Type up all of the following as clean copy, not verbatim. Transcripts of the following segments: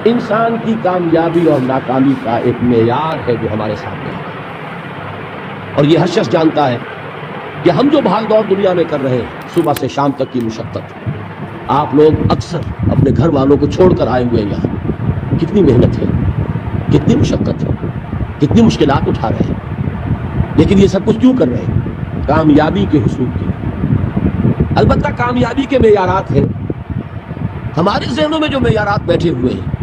انسان کی کامیابی اور ناکامی کا ایک معیار ہے جو ہمارے سامنے ہے، اور یہ ہر شخص جانتا ہے کہ ہم جو بھاگ دوڑ دنیا میں کر رہے ہیں، صبح سے شام تک کی مشقت، آپ لوگ اکثر اپنے گھر والوں کو چھوڑ کر آئے ہوئے ہیں یہاں، کتنی محنت ہے، کتنی مشقت ہے، کتنی مشکلات اٹھا رہے ہیں، لیکن یہ سب کچھ کیوں کر رہے ہیں؟ کامیابی کے حصول کے لیے۔ البتہ کامیابی کے معیارات ہیں، ہمارے ذہنوں میں جو معیارات بیٹھے ہوئے ہیں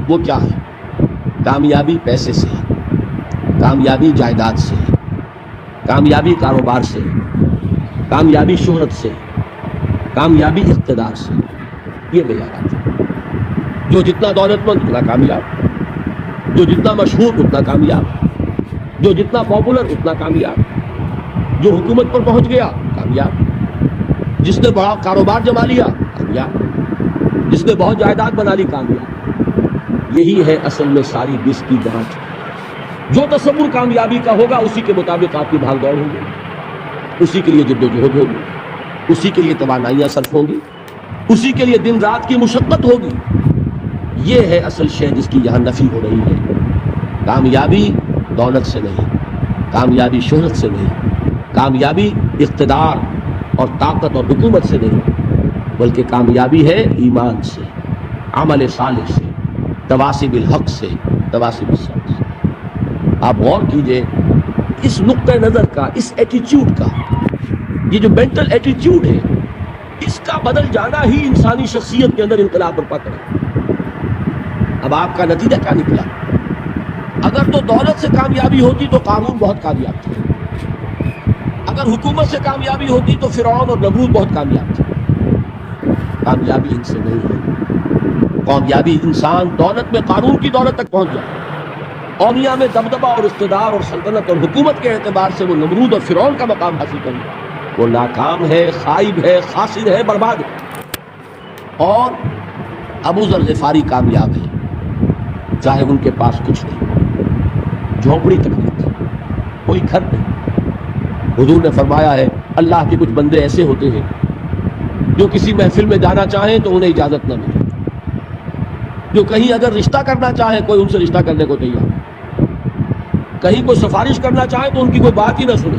وہ کیا ہے؟ کامیابی پیسے سے ہے، کامیابی جائیداد سے ہے، کامیابی کاروبار سے، کامیابی شہرت سے، کامیابی اقتدار سے، یہ معیارات ہیں۔ جو جتنا دولت مند اتنا کامیاب، جو جتنا مشہور اتنا کامیاب، جو جتنا پاپولر اتنا کامیاب، جو حکومت پر پہنچ گیا کامیاب، جس نے بڑا کاروبار جما لیا کامیاب، جس نے بہت جائیداد بنا لی کامیاب۔ یہی ہے اصل میں ساری بس کی جانچ۔ جو تصور کامیابی کا ہوگا اسی کے مطابق آپ کی بھاگ دوڑ ہوگی، اسی کے لیے جد و جہد ہوگی، اسی کے لیے توانائیاں صرف ہوں گی، اسی کے لیے دن رات کی مشقت ہوگی۔ یہ ہے اصل شے جس کی یہاں نفی ہو رہی ہے۔ کامیابی دولت سے نہیں، کامیابی شہرت سے نہیں، کامیابی اقتدار اور طاقت اور حکومت سے نہیں، بلکہ کامیابی ہے ایمان سے، عمل صالح سے، تواصی بالحق سے، تواصی بالصبر سے۔ آپ غور کیجئے اس نقطہ نظر کا، اس ایٹیچیوڈ کا، یہ جو مینٹل ایٹیچیوڈ ہے، اس کا بدل جانا ہی انسانی شخصیت کے اندر انقلاب برپا کرے۔ اب آپ کا نتیجہ کیا نکلا؟ اگر تو دولت سے کامیابی ہوتی تو قارون بہت کامیاب تھے، اگر حکومت سے کامیابی ہوتی تو فرعون اور نمرود بہت کامیاب تھے۔ کامیابی ان سے نہیں ہے۔ کامیابی انسان دولت میں قارون کی دولت تک پہنچ جائے، قومیہ میں دبدبہ اور اقتدار اور سلطنت اور حکومت کے اعتبار سے وہ نمرود اور فرعون کا مقام حاصل کر لیا، وہ ناکام ہے، خائب ہے، خاسر ہے، برباد ہے۔ اور ابو ذر غفاری کامیاب ہے، چاہے ان کے پاس کچھ نہیں، جھونپڑی تک نہیں تھی، کوئی گھر نہیں۔ حضور نے فرمایا ہے اللہ کے کچھ بندے ایسے ہوتے ہیں جو کسی محفل میں جانا چاہیں تو انہیں اجازت نہ ملے، جو کہیں اگر رشتہ کرنا چاہے کوئی ان سے رشتہ کرنے کو تیار، کہیں کوئی سفارش کرنا چاہے تو ان کی کوئی بات ہی نہ سنے،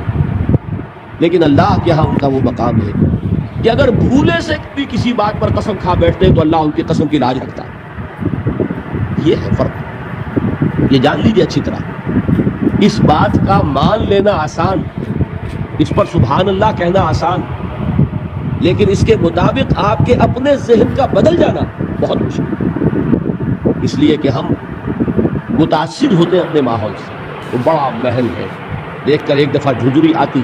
لیکن اللہ کے ہاں ان کا وہ مقام ہے کہ اگر بھولے سے بھی کسی بات پر قسم کھا بیٹھتے ہیں تو اللہ ان کی قسم کی لاج رکھتا ہے۔ یہ ہے فرق، یہ جان لیجیے اچھی طرح۔ اس بات کا مان لینا آسان، اس پر سبحان اللہ کہنا آسان، لیکن اس کے مطابق آپ کے اپنے ذہن کا بدل جانا بہت مشکل، اس لیے کہ ہم متاثر ہوتے ہیں اپنے ماحول سے۔ وہ بڑا محل ہے، دیکھ کر ایک دفعہ جھجری آتی،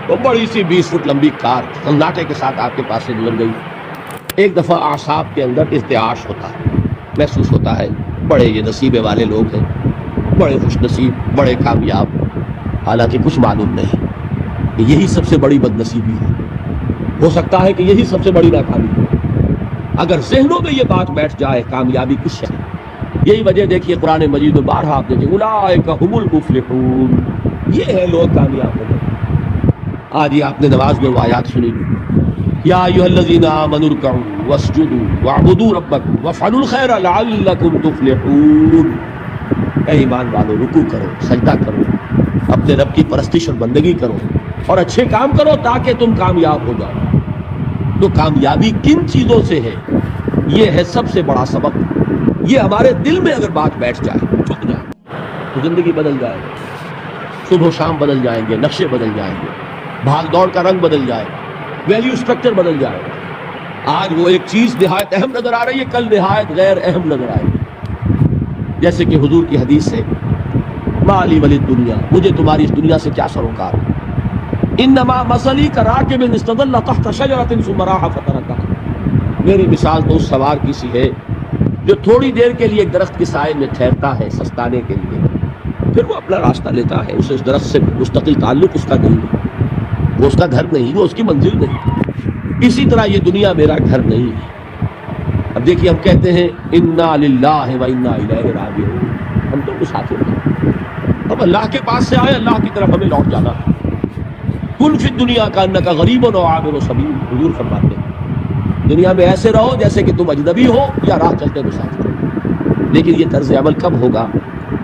وہ بڑی سی 20 فٹ لمبی کار سناٹے کے ساتھ آپ کے پاس سے گزر گئی۔ ایک دفعہ اعصاب کے اندر ارتعاش ہوتا ہے، محسوس ہوتا ہے بڑے یہ نصیبے والے لوگ ہیں، بڑے خوش نصیب، بڑے کامیاب، حالانکہ کچھ معلوم نہیں کہ یہی سب سے بڑی بد نصیبی ہے، ہو سکتا ہے کہ یہی سب سے بڑی ناکامی ہے۔ اگر ذہنوں میں یہ بات بیٹھ جائے کامیابی کس ہے، یہی وجہ دیکھیے قرآن مجید میں بارہا آپ دیکھیں اولئک هم المفلحون، یہ ہے لوگ کامیاب ہو گئے۔ آج یہ آپ نے نماز میں وہ آیات سنی، یا ایھا الذین آمنوا ارکعوا واسجدوا واعبدوا ربکم وافعلوا الخیر لعلکم تفلحون۔ اے ایمان والو، رکوع کرو، سجدہ کرو، اپنے رب کی پرستش اور بندگی کرو اور اچھے کام کرو تاکہ تم کامیاب ہو جاؤ۔ تو کامیابی کن چیزوں سے ہے؟ یہ ہے سب سے بڑا سبق۔ یہ ہمارے دل میں اگر بات بیٹھ جائے، چھپ جائے، تو زندگی بدل جائے گی، صبح و شام بدل جائیں گے، نقشے بدل جائیں گے، بھاگ دوڑ کا رنگ بدل جائے گا، ویلیو سٹرکچر بدل جائے گا۔ آج وہ ایک چیز نہایت اہم نظر آ رہی ہے، کل نہایت غیر اہم نظر آئے گی۔ جیسے کہ حضور کی حدیث ہے مالی ولی دنیا، مجھے تمہاری اس دنیا سے کیا سروکار، انما مثلی کراکب استظل تحت شجرۃ ثم راح فترکها، میری مثال تو اس سوار کی سی ہے جو تھوڑی دیر کے لیے ایک درخت کے سائے میں ٹھہرتا ہے سستانے کے لیے، پھر وہ اپنا راستہ لیتا ہے، اسے اس درخت سے مستقل تعلق اس کا نہیں، وہ اس کا گھر نہیں، وہ اس کی منزل نہیں۔ اسی طرح یہ دنیا میرا گھر نہیں ہے۔ اب دیکھیے ہم کہتے ہیں انا للہ و انا الیہ راجعون، ہم تو مسافر ہیں، ہم اللہ کے پاس سے آئے، اللہ کی طرف ہمیں لوٹ جانا ہے۔ کن فی الدنیا کانک غریب و عابر سبیل، حضور فرماتے ہیں دنیا میں ایسے رہو جیسے کہ تم اجنبی ہو یا راہ چلتے مسافر ہو۔ لیکن یہ طرز عمل کب ہوگا؟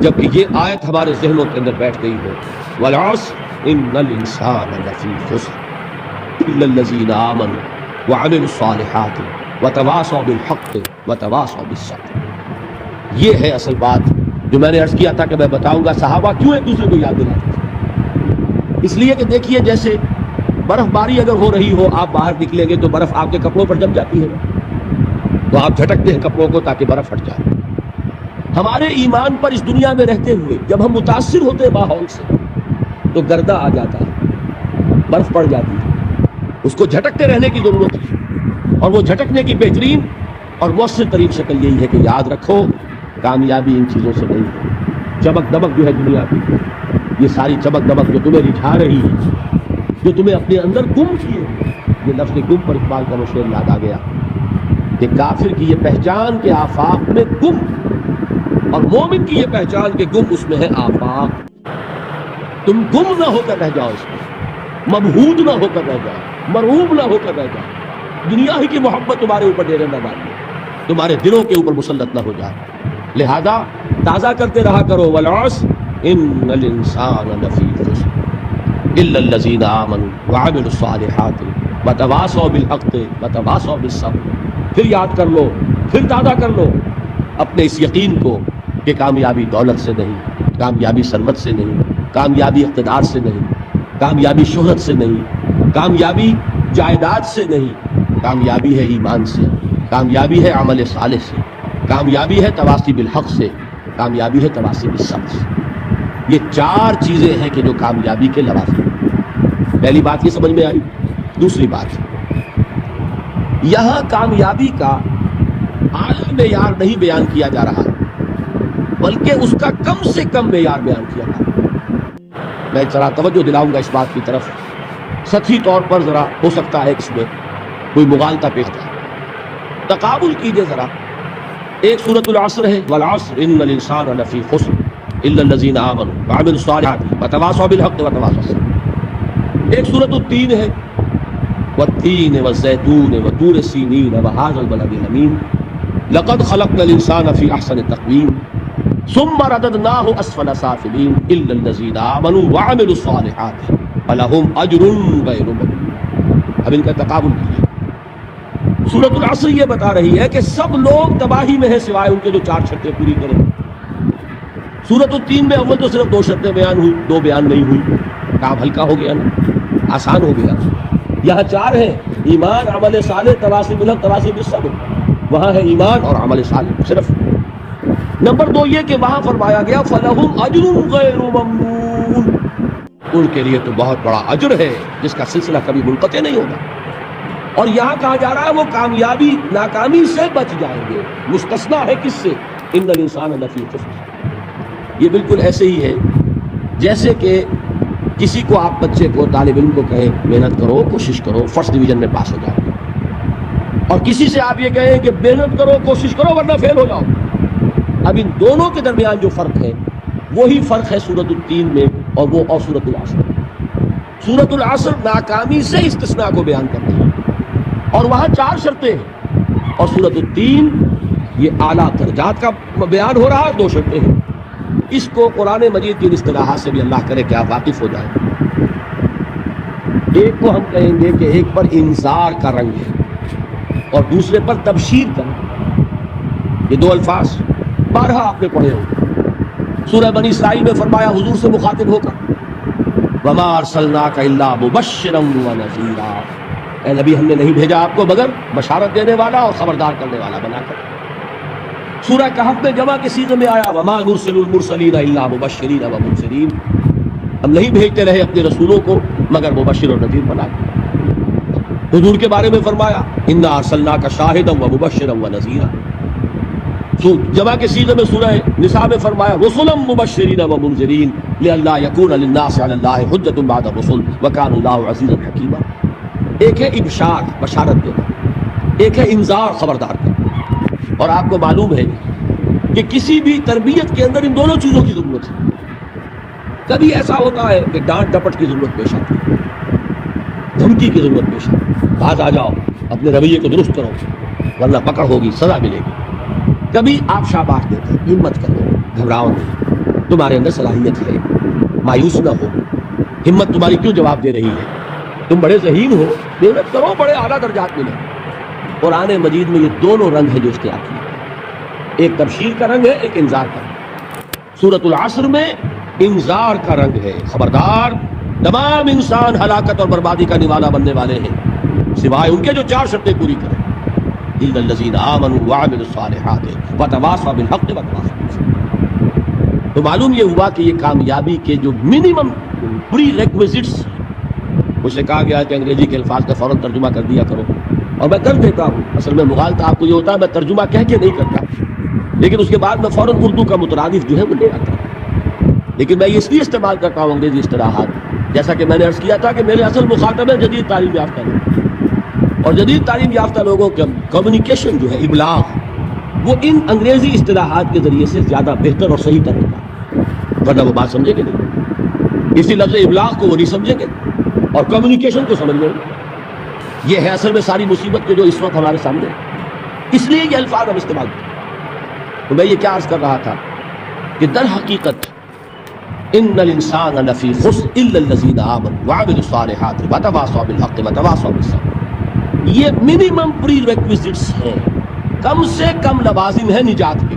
جبکہ یہ آیت ہمارے ذہنوں کے اندر بیٹھ گئی ہو، والعصر ان الانسان لفی خسر الا الذین آمنوا وعملوا الصالحات وتواصوا بالحق وتواصوا بالصبر۔ یہ ہے اصل بات جو میں نے عرض کیا تھا کہ میں بتاؤں گا صحابہ کیوں ایک دوسرے کو یاد دلاتے تھے۔ اس لیے کہ دیکھیے جیسے برف باری اگر ہو رہی ہو، آپ باہر نکلیں گے تو برف آپ کے کپڑوں پر جم جاتی ہے، تو آپ جھٹکتے ہیں کپڑوں کو تاکہ برف ہٹ جائے۔ ہمارے ایمان پر اس دنیا میں رہتے ہوئے جب ہم متاثر ہوتے ہیں ماحول سے تو گردہ آ جاتا ہے، برف پڑ جاتی ہے، اس کو جھٹکتے رہنے کی ضرورت ہے، اور وہ جھٹکنے کی بہترین اور مؤثر ترین شکل یہی ہے کہ یاد رکھو کامیابی ان چیزوں سے نہیں ہے۔ چمک دمک جو ہے دنیا کی، یہ ساری چمک دمک جو تمہیں رجھا رہی ہے، جو تمہیں اپنے اندر گم کیے، یہ لفظ گم پر اقبال کا وہ شعر یاد آ گیا کہ کافر کی یہ پہچان کے آفاق میں گم، اور مومن کی یہ پہچان کے گم اس میں ہے آفاق۔ تم گم نہ ہو کر رہ جاؤ، اس میں مبہوت نہ ہو کر رہ جاؤ، مرعوب نہ ہو کر رہ جاؤ، دنیا ہی کی محبت تمہارے اوپر ڈیرے نہ ڈالے، تمہارے دلوں کے اوپر مسلط نہ ہو جائے۔ لہذا تازہ کرتے رہا کرو، والعصر ان الانسان لفی خسر الا الذین آمنوا وعملوا الصالحات وتواصوا بالحق وتواصوا بالصبر۔ پھر یاد کر لو، پھر تازہ کر لو اپنے اس یقین کو کہ کامیابی دولت سے نہیں، کامیابی ثروت سے نہیں، کامیابی اقتدار سے نہیں، کامیابی شہرت سے نہیں، کامیابی جائیداد سے نہیں، کامیابی ہے ایمان سے، کامیابی ہے عمل صالح سے، کامیابی ہے تواصی بالحق سے، کامیابی ہے تواصی بالصبر سے۔ یہ چار چیزیں ہیں کہ جو کامیابی کے لوازم ہیں۔ پہلی بات یہ سمجھ میں آئی۔ دوسری بات، یہاں کامیابی کا اعلیٰ معیار نہیں بیان کیا جا رہا بلکہ اس کا کم سے کم معیار بیان کیا جا رہا۔ میں ذرا توجہ دلاؤں گا اس بات کی طرف، سطحی طور پر ذرا ہو سکتا ہے اس میں کوئی مغالطہ پیش جائے، تقابل کیجئے ذرا۔ ایک سورۃ العصر ہے، والعصر ان الانسان لفی خسر الا الذین آمنوا وعملوا الصالحات وتواصوا بالحق وتواصوا بالصبر۔ ایک سورۃ التین ہے، والتین والزیتون وطور سینین وہذا البلد الامین لقد خلقنا الانسان فی احسن تقویم ثم رددناہ اسفل سافلین الا الذین آمنوا وعملوا الصالحات فلہم اجر غیر ممنون۔ اب ان کا تقابل کیجیے۔ سورۃ العصر یہ بتا رہی ہے کہ سب لوگ تباہی میں ہیں سوائے ان کے جو چار شرطیں پوری کریں۔ سورۃ التین میں اول تو صرف دو شرطیں بیان ہوئی، دو بیان نہیں ہوئی، کام ہلکا ہو گیا نا، آسان ہو گیا۔ یہاں چار ہیں، ایمان، عمل صالح، تواصی بالحق، تواصی بالصبر۔ وہاں ہے ایمان اور عمل صالح صرف۔ نمبر دو یہ کہ وہاں فرمایا گیا فَلَهُمْ أَجْرٌ غَيْرُ مَمْنُونٍ، ان کے لیے تو بہت بڑا اجر ہے جس کا سلسلہ کبھی منقطع نہیں ہوگا۔ اور یہاں کہا جا رہا ہے وہ کامیابی ناکامی سے بچ جائیں گے۔ مستثنیٰ ہے کس سے؟ ان الانسان لفی خسر۔ یہ بالکل ایسے ہی ہے جیسے کہ کسی کو آپ بچے کو، طالب علم کو کہیں محنت کرو، کوشش کرو، فرسٹ ڈویژن میں پاس ہو جاؤ، اور کسی سے آپ یہ کہیں کہ محنت کرو، کوشش کرو ورنہ فیل ہو جاؤ۔ اب ان دونوں کے درمیان جو فرق ہے وہی فرق ہے سورۃ التین میں اور وہ اور سورۃ العصر۔ سورۃ العصر ناکامی سے استثناء کو بیان کرتی ہے اور وہاں چار شرطیں ہیں، اور سورۃ التین یہ اعلیٰ درجات کا بیان ہو رہا ہے، دو شرطیں ہیں۔ اس کو قرآن مجید کی اصطلاحات سے بھی اللہ کرے کہ آپ واقف ہو جائیں۔ ایک کو ہم کہیں گے کہ ایک پر انذار کا رنگ ہے اور دوسرے پر تبشیر کا رنگ۔ یہ دو الفاظ بارہا آپ نے پڑھے ہوں۔ سورہ بنی اسرائیل میں فرمایا حضور سے مخاطب ہو کر وَمَا أَرْسَلْنَاكَ إِلَّا مُبَشِّرًا وَنَذِيرًا، اے نبی ہم نے نہیں بھیجا آپ کو مگر بشارت دینے والا اور خبردار کرنے والا بنا کر۔ سورہ کہف میں جمع کے صیغے میں آیا وَمَا نُرْسِلُ الْمُرْسَلِينَ إِلَّا مُبَشِّرِينَ وَمُنذِرِينَ، ہم نہیں بھیجتے رہے اپنے رسولوں کو مگر مبشر اور نذیر بنا کر۔ حضور کے بارے میں فرمایا اِنَّا أَرْسَلْنَاكَ شَاهِدًا وَمُبَشِّرًا وَنَذِيرًا۔ جمع کے صیغے میں سورہ نساء میں فرمایا رسلا مبشرین ومنذرین لئلا یکون للناس علی اللہ حجۃ بعد الرسل وکان اللہ عزیزا حکیما۔ ایک ہے ابشار، بشارت دینا، ایک ہے انذار، خبردار کرنا۔ اور آپ کو معلوم ہے کہ کسی بھی تربیت کے اندر ان دونوں چیزوں کی ضرورت ہے۔ کبھی ایسا ہوتا ہے کہ ڈانٹ ڈپٹ کی ضرورت پیش آتی ہے، دھمکی کی ضرورت پیش آتی ہے، باز آ جاؤ، اپنے رویے کو درست کرو ورنہ پکڑ ہوگی، سزا ملے گی۔ کبھی آپ شاباش دیتے ہیں، ہمت کرو، گھبراؤ نہیں، تمہارے اندر صلاحیت ہے، مایوس نہ ہو، ہمت تمہاری کیوں جواب دے رہی ہے، تم بڑے ذہین ہو، محنت کرو، بڑے اعلیٰ درجات ملے۔ قرآن مجید میں یہ دونوں رنگ ہیں جو اختیار کیے، ایک تبشیر کا رنگ ہے، ایک انذار کا رنگ۔ سورۃ العصر میں انذار کا رنگ ہے، خبردار تمام انسان ہلاکت اور بربادی کا نوالا بننے والے ہیں سوائے ان کے جو 4 شرطیں پوری کریں، الا الذین آمنوا وعملوا الصالحات وتواصوا بالحق وتواصوا بالصبر۔ تو معلوم یہ ہوا کہ یہ کامیابی کے جو منیمم پری ریکویزٹس، مجھ سے کہا گیا کہ انگریزی کے الفاظ کا فوراً ترجمہ کر دیا کرو، اور میں کر دیتا ہوں۔ اصل میں مغالطہ آپ کو یہ ہوتا ہے میں ترجمہ کہہ کے نہیں کرتا، لیکن اس کے بعد میں فوراً اردو کا مترادف جو ہے وہ لے آتا ہوں، لیکن میں اس لیے استعمال کرتا ہوں انگریزی اصطلاحات، جیسا کہ میں نے عرض کیا تھا کہ میرے اصل مخاطب ہے جدید تعلیم یافتہ لوگ، اور جدید تعلیم یافتہ لوگوں کا کمیونیکیشن جو ہے، ابلاغ، وہ ان انگریزی اصطلاحات کے ذریعے سے زیادہ بہتر اور صحیح طریقہ ہے، ورنہ وہ بات سمجھیں گے نہیں، اسی لفظ ابلاغ کو وہ نہیں سمجھیں گے اور کمیونیکیشن کو سمجھ لیں گے۔ یہ ہے اصل میں ساری مصیبت کے جو اس وقت ہمارے سامنے ہے، اس لیے یہ الفاظ ہم استعمال کرتے ہیں۔ تو میں یہ کیا عرض کر رہا تھا کہ در حقیقت ان الانسان لفی خسر الا الذین آمنوا وعملوا الصالحات وتواصوا بالحق وتواصوا بالصبر۔ یہ منیمم پری ریکویزٹس ہیں، کم سے کم لوازم ہیں نجات کے،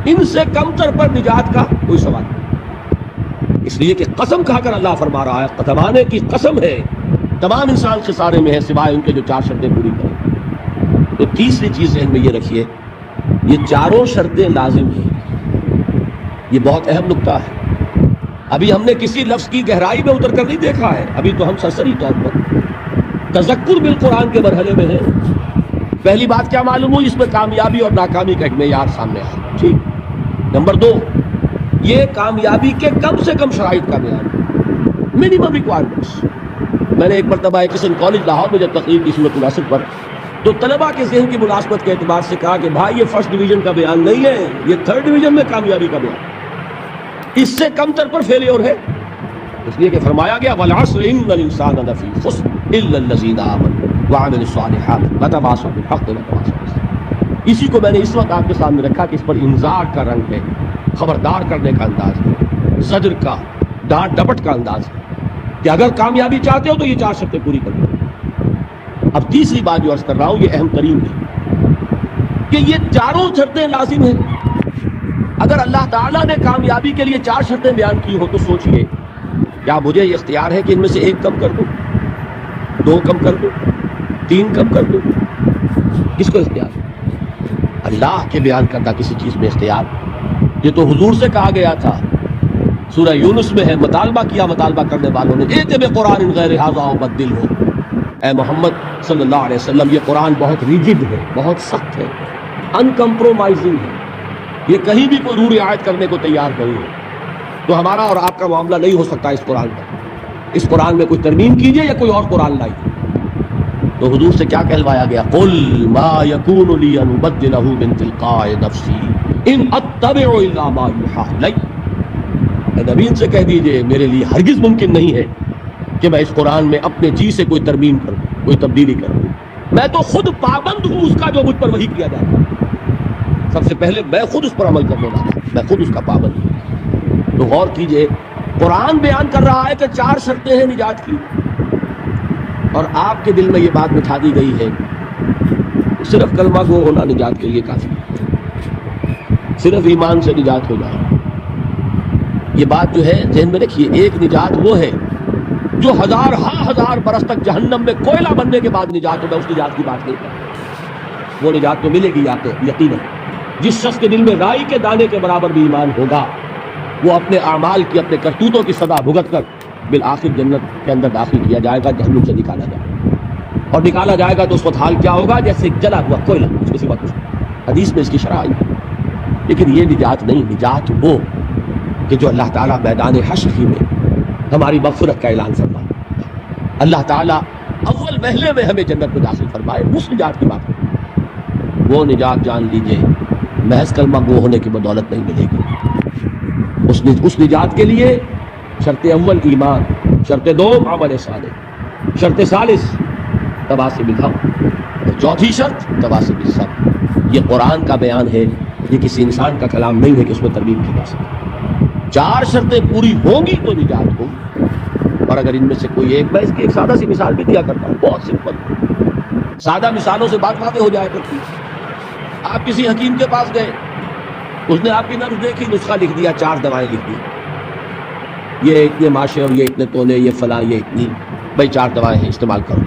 ان سے کم تر پر نجات کا کوئی سوال نہیں۔ اس لیے کہ قسم کھا کر اللہ فرما رہا ہے، زمانے کی قسم ہے، تمام انسان خسارے میں ہے سوائے ان کے جو 4 شرطیں پوری کریں۔ تو تیسری چیز ذہن میں یہ رکھیے، یہ 4 شرطیں لازم ہیں، یہ بہت اہم نکتہ ہے۔ ابھی ہم نے کسی لفظ کی گہرائی میں اتر کر نہیں دیکھا ہے، ابھی تو ہم سرسری طور پر تذکر بالقرآن کے مرحلے میں ہیں۔ پہلی بات کیا معلوم ہوئی، اس میں کامیابی اور ناکامی کا ایک معیار سامنے آیا، ٹھیک۔ نمبر 2، یہ کامیابی کے کم سے کم شرائط کا معیار، منیمم ریکوائرمنٹس۔ میں نے ایک مرتبہ ایک کسی کالج لاہور میں جب تقریر کی سورۃ العصر پر، تو طلباء کے ذہن کی مناسبت کے اعتبار سے کہا کہ بھائی یہ فرسٹ ڈویژن کا بیان نہیں ہے، یہ 3rd ڈویژن میں کامیابی کا بیان، اس سے کم تر پر فیلیور ہے، اس لیے کہ فرمایا گیا والعصر ان الانسان لفی خسر الا الذین آمنوا وعملوا الصالحات وتواصوا بالحق وتواصوا بالصبر۔ اسی کو میں نے اس وقت آپ کے سامنے رکھا کہ اس پر انذار کا رنگ ہے، خبردار کرنے کا انداز ہے، زجر کا، ڈانٹ ڈپٹ کا انداز ہے کہ اگر کامیابی چاہتے ہو تو یہ 4 شرطیں پوری کر دو۔ اب تیسری بات جو عرض کر رہا ہوں یہ اہم ترین ہے کہ یہ 4 شرطیں لازم ہیں۔ اگر اللہ تعالیٰ نے کامیابی کے لیے 4 شرطیں بیان کی ہو تو سوچئے، کیا مجھے یہ اختیار ہے کہ ان میں سے 1 کم کر دوں، 2 کم کر دوں، 3 کم کر دوں؟ کس کو اختیار ہے؟ اللہ کے بیان کردہ کسی چیز میں اختیار؟ یہ تو حضور سے کہا گیا تھا، سورہ یونس میں ہے، مطالبہ کیا مطالبہ کرنے والوں نے، ایت بقرآن غیر ھذا وبدلہ، اے محمد صلی اللہ علیہ وسلم یہ قرآن بہت ریجڈ ہے، بہت سخت ہے، ان کمپرومائزنگ ہے، یہ کہیں بھی کوئی روح رعایت کرنے کو تیار نہیں ہے، تو ہمارا اور آپ کا معاملہ نہیں ہو سکتا اس قرآن پر، اس قرآن میں کوئی ترمیم کیجئے یا کوئی اور قرآن لائیے۔ تو حضور سے کیا کہلوایا گیا، قل ما یکون لی ان ابدلہ من تلقاء نفسی ان اتبع الا ما یوحی الی، اے نبی ان سے کہہ دیجئے میرے لیے ہرگز ممکن نہیں ہے کہ میں اس قرآن میں اپنے جی سے کوئی ترمیم کروں، کوئی تبدیلی کروں، میں تو خود پابند ہوں اس کا جو مجھ پر وحی کیا جاتا ہے، سب سے پہلے میں خود اس پر عمل کرنے والا ہوں، میں خود اس کا پابند ہوں۔ تو غور کیجئے، قرآن بیان کر رہا ہے کہ 4 شرطیں ہیں نجات کی، اور آپ کے دل میں یہ بات بٹھا دی گئی ہے صرف کلمہ گو ہونا نجات کے لیے کافی ہے، صرف ایمان سے نجات ہو جائے۔ یہ بات جو ہے ذہن میں رکھیے، ایک نجات وہ ہے جو ہزار برس تک جہنم میں کوئلہ بننے کے بعد نجات ہوگا، اس نجات کی بات نہیں کرتا، وہ نجات تو ملے گی آپ کو یقیناً۔ جس شخص کے دل میں رائی کے دانے کے برابر بھی ایمان ہوگا، وہ اپنے اعمال کی، اپنے کرتوتوں کی سزا بھگت کر بالآخر جنت کے اندر داخل کیا جائے گا، جہنم سے نکالا جائے گا، اور نکالا جائے گا تو اس وقت حال کیا ہوگا، جیسے جلا ہوا کوئلہ، اس کے سوا کچھ نہیں۔ حدیث میں اس کی شرح آئی ہے۔ لیکن یہ نجات نہیں، نجات وہ کہ جو اللہ تعالیٰ میدان حشر ہی میں ہماری مغفرت کا اعلان فرمائے، اللہ تعالیٰ اول محلے میں ہمیں جنت میں داخل فرمائے، اس نجات کی بات کریں۔ وہ نجات جان لیجئے محض کلمہ گو ہونے کی بدولت نہیں ملے گی، اس نجات کے لیے شرط اول ایمان، شرط دوم عمل صالح، شرط ثالث تواصی بالحق، اور چوتھی شرط تواصی بالصبر۔ یہ قرآن کا بیان ہے، یہ کسی انسان کا کلام نہیں ہے کہ اس میں ترمیم کی جا سکے۔ 4 شرطیں پوری ہوں گی تو نجات ہوگی، اور اگر ان میں سے کوئی ایک، میں اس کی ایک سادہ سی مثال بھی دیا کرتا ہوں، بہت سمپل، سادہ مثالوں سے بات واضح ہو جائے کرتی۔ آپ کسی حکیم کے پاس گئے، اس نے آپ کی نبض دیکھی، نسخہ لکھ دیا، 4 دوائیں لکھ دی، یہ اتنے ماشے اور یہ اتنے تولے، یہ فلاں، یہ اتنی، بھائی 4 دوائیں ہیں، استعمال کرو۔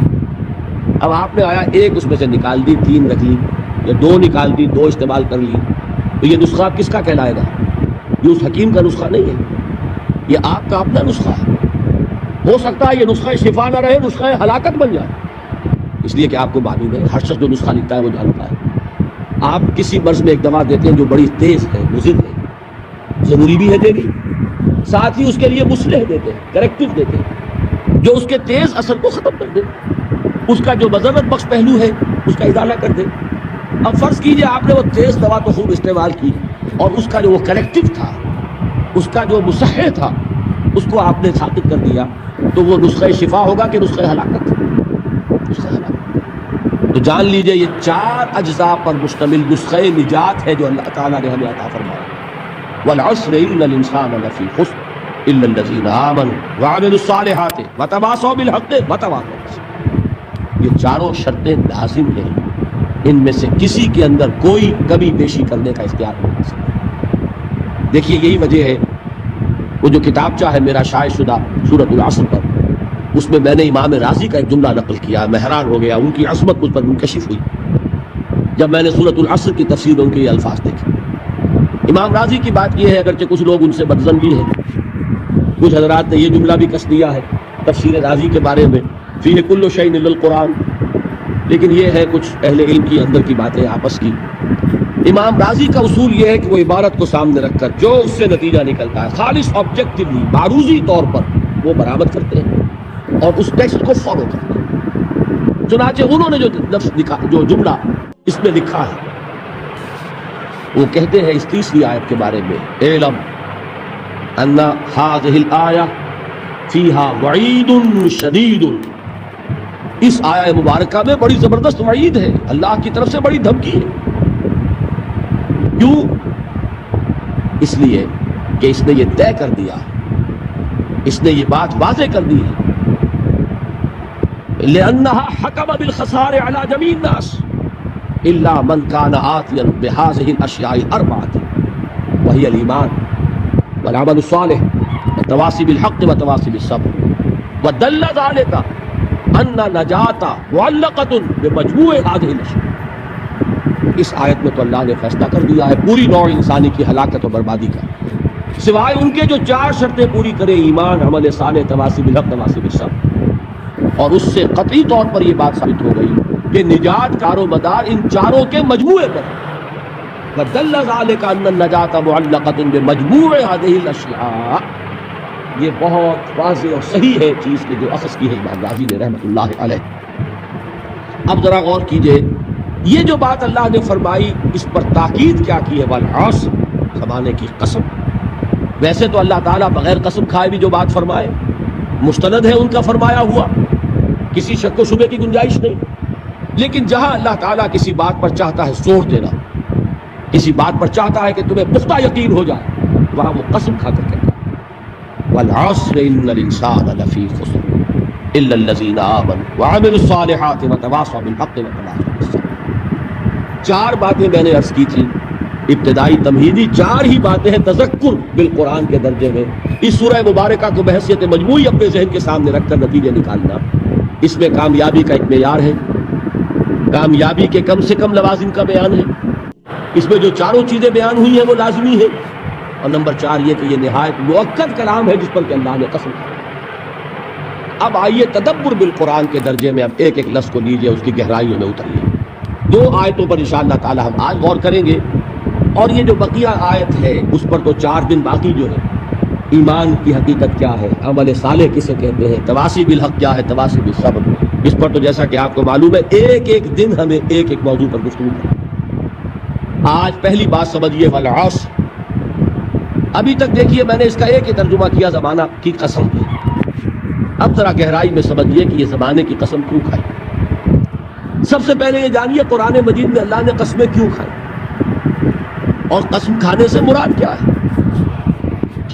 اب آپ نے آیا ایک اس میں سے نکال دی، 3 رکھ لی، یا 2 نکال دی، 2 استعمال کر لی، تو یہ نسخہ کس کا کہلائے گا؟ یہ اس حکیم کا نسخہ نہیں ہے، یہ آپ کا اپنا نسخہ ہے۔ ہو سکتا ہے یہ نسخہ شفا نہ رہے، نسخہ ہلاکت بن جائے، اس لیے کہ آپ کو معلوم ہے ہر شخص جو نسخہ لکھتا ہے وہ جانتا ہے۔ آپ کسی مرض میں ایک دوا دیتے ہیں جو بڑی تیز ہے، مضر ہے، ضروری بھی ہے دینی، ساتھ ہی اس کے لیے مصلح دیتے ہیں، کریکٹو دیتے ہیں، جو اس کے تیز اثر کو ختم کر دے، اس کا جو مضرت بخش پہلو ہے اس کا ازالہ کر دے۔ اب فرض کیجئے آپ نے وہ تیز دوا تو خوب استعمال کی، اور اس کا جو وہ کریکٹو تھا، اس کا جو مصحح تھا، اس کو آپ نے ثابت کر دیا، تو وہ نسخہ شفا ہوگا کہ نسخہ ہلاکت؟ نسخہ ہلاکت۔ تو جان لیجئے یہ 4 اجزاء پر مشتمل نسخہ نجات ہے جو اللہ تعالیٰ نے ہمیں عطا فرمایا۔ والعصر ان الانسان لفی خسر الا الذین آمنوا وعملوا الصالحات وتواصوا بالحق وتواصوا بالصبر۔ یہ 4 شرطیں لازم ہیں، ان میں سے کسی کے اندر کوئی کمی بیشی کرنے کا اختیار نہیں ہو سکتا۔ دیکھیے یہی وجہ ہے، وہ جو کتابچہ ہے میرا شائع شدہ سورۃ العصر پر، اس میں میں نے امام رازی کا ایک جملہ نقل کیا، میں حیران ہو گیا، ان کی عظمت مجھ پر منکشف ہوئی جب میں نے سورۃ العصر کی تفسیر ان کے یہ الفاظ دیکھے۔ امام رازی کی بات یہ ہے، اگرچہ کچھ لوگ ان سے بدظن بھی ہیں، کچھ حضرات نے یہ جملہ بھی کس دیا ہے تفسیر رازی کے بارے میں، فیہ کل شیء الا القرآن، لیکن یہ ہے کچھ اہل علم کی اندر کی باتیں آپس کی۔ امام رازی کا اصول یہ ہے کہ وہ عبارت کو سامنے رکھ کر جو اس سے نتیجہ نکلتا ہے خالص آبجیکٹیولی، معروضی طور پر وہ برآمد کرتے ہیں اور اس ٹیکسٹ کو فالو کرتے ہیں۔ چنانچہ انہوں نے جو لفظ لکھا، جو جملہ اس میں لکھا ہے، وہ کہتے ہیں اس 30ویں آیت کے بارے میں، اعلم ان هذه الآیہ فیہا وعید شدید، اس آیہ مبارکہ میں بڑی زبردست وعید ہے، اللہ کی طرف سے بڑی دھمکی ہے۔ کیوں؟ اس لیے کہ اس نے یہ طے کر دیا، اس نے یہ بات واضح کر دی ہے، لأنها حکم بالخسار على جميع الناس الا من كان آتيا بهذه الاشیاء الاربعة وهي الايمان والعمل الصالح والتواصي بالحق والتواصي بالصبر، ودل ذلك ان نجات معلقۃ بمجموع هذه الاشیاء۔ اس آیت میں تو اللہ نے فیصلہ کر دیا ہے پوری نوع انسانی کی ہلاکت و بربادی کا، سوائے ان کے جو 4 شرطیں پوری کرے، ایمان، عمل صالح، تواصی بالحق، تواصی بالصبر۔ اور اس سے قطعی طور پر یہ بات ثابت ہو گئی کہ نجات کا مدار ان 4 کے مجموعے پر، وَدَلَّ ذَلِكَ أَنَّ النَّجَاةَ مُعَلَّقَةٌ بِمَجْمُوعِ هَذِهِ الْأَشْيَاءِ۔ یہ بہت واضح اور صحیح ہے چیز کہ جو اخذ کی ہے امام رازی نے رحمۃ اللہ علیہ۔ اب ذرا غور کیجئے، یہ جو بات اللہ نے فرمائی اس پر تاکید کیا کی ہے، والعصر، زمانے کی قسم۔ ویسے تو اللہ تعالیٰ بغیر قسم کھائے بھی جو بات فرمائے مستند ہے ان کا فرمایا ہوا، کسی شک و شبے کی گنجائش نہیں، لیکن جہاں اللہ تعالیٰ کسی بات پر چاہتا ہے زور دینا، کسی بات پر چاہتا ہے کہ تمہیں پختہ یقین ہو جائے، وہاں وہ قسم کھا کر کہتا ہے والعصر ان الانسان لفی خسر الا الذین آمنوا وعملوا الصالحات وتواصوا بالحق وتواصوا بالصبر۔ 4 باتیں میں نے عرض کی تھی، ابتدائی تمہیدی 4 ہی باتیں ہیں تذکر بالقرآن کے درجے میں۔ اس سورہ مبارکہ کو بحیثیت مجموعی اپنے ذہن کے سامنے رکھ کر نتیجے نکالنا، اس میں کامیابی کا ایک معیار ہے، کامیابی کے کم سے کم لوازم کا بیان ہے، اس میں جو 4 چیزیں بیان ہوئی ہیں وہ لازمی ہیں، اور نمبر 4 یہ کہ یہ نہایت مؤکد کلام ہے جس پر کہ اللہ نے قسم کھائی۔ اب آئیے تدبر بالقرآن کے درجے میں اب ایک ایک لفظ کو لیجئے، اس کی گہرائیوں میں اتریے۔ 2 آیتوں پر انشاءاللہ تعالی ہم آج غور کریں گے، اور یہ جو بقیہ آیت ہے اس پر تو 4 دن باقی جو ہے، ایمان کی حقیقت کیا ہے، عمل صالح کسے کہتے ہیں، تواصی بالحق کیا ہے، تواصی بالصبر، اس پر تو جیسا کہ آپ کو معلوم ہے ایک ایک دن ہمیں ایک ایک موضوع پر گفتگو کریں۔ آج پہلی بات سمجھیے والعصر۔ ابھی تک دیکھیے میں نے اس کا ایک ہی ترجمہ کیا، زمانہ کی قسم ہے۔ اب ذرا گہرائی میں سمجھیے کہ یہ زمانے کی قسم کیوں کھائی۔ سب سے پہلے یہ جانیے قرآن مجید میں اللہ نے قسمیں کیوں کھائی اور قسم کھانے سے مراد کیا ہے۔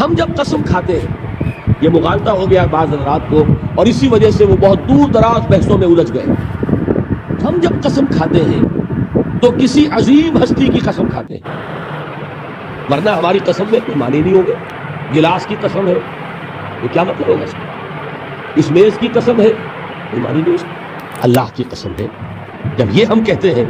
ہم جب قسم کھاتے ہیں، یہ مغالطہ ہو گیا بعض حضرات کو اور اسی وجہ سے وہ بہت دور دراز بحثوں میں الجھ گئے۔ ہم جب قسم کھاتے ہیں تو کسی عظیم ہستی کی قسم کھاتے ہیں، ورنہ ہماری قسم میں کوئی معنی نہیں ہوگا۔ گلاس کی قسم ہے، یہ کیا مطلب ہوگا اس کا؟ اس میز کی قسم ہے، کوئی معنی نہیں اس کا۔ اللہ کی قسم ہے، جب یہ ہم کہتے ہیں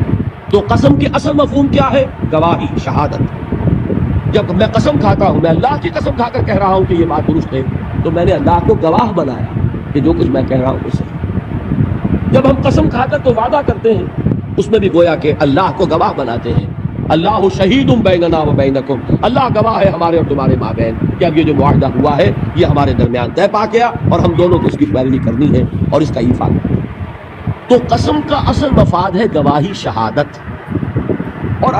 تو قسم کی اصل مفہوم کیا ہے؟ گواہی، شہادت۔ جب میں قسم کھاتا ہوں، میں اللہ کی قسم کھا کر کہہ رہا ہوں کہ یہ بات درست ہے، تو میں نے اللہ کو گواہ بنایا کہ جو کچھ میں کہہ رہا ہوں وہ صحیح۔ جب ہم قسم کھا کر تو وعدہ کرتے ہیں، اس میں بھی گویا کہ اللہ کو گواہ بناتے ہیں۔ اللہ شہید بیننا و بینکم، اللہ گواہ ہے ہمارے اور تمہارے مابین کہ اب یہ جو معاہدہ ہوا ہے یہ ہمارے درمیان طے پا گیا اور ہم دونوں کو اس کی پیروی کرنی ہے اور اس کا ایفا کرنا ہے۔ تو قسم کا اصل مفاد ہے گواہی، شہادت، اور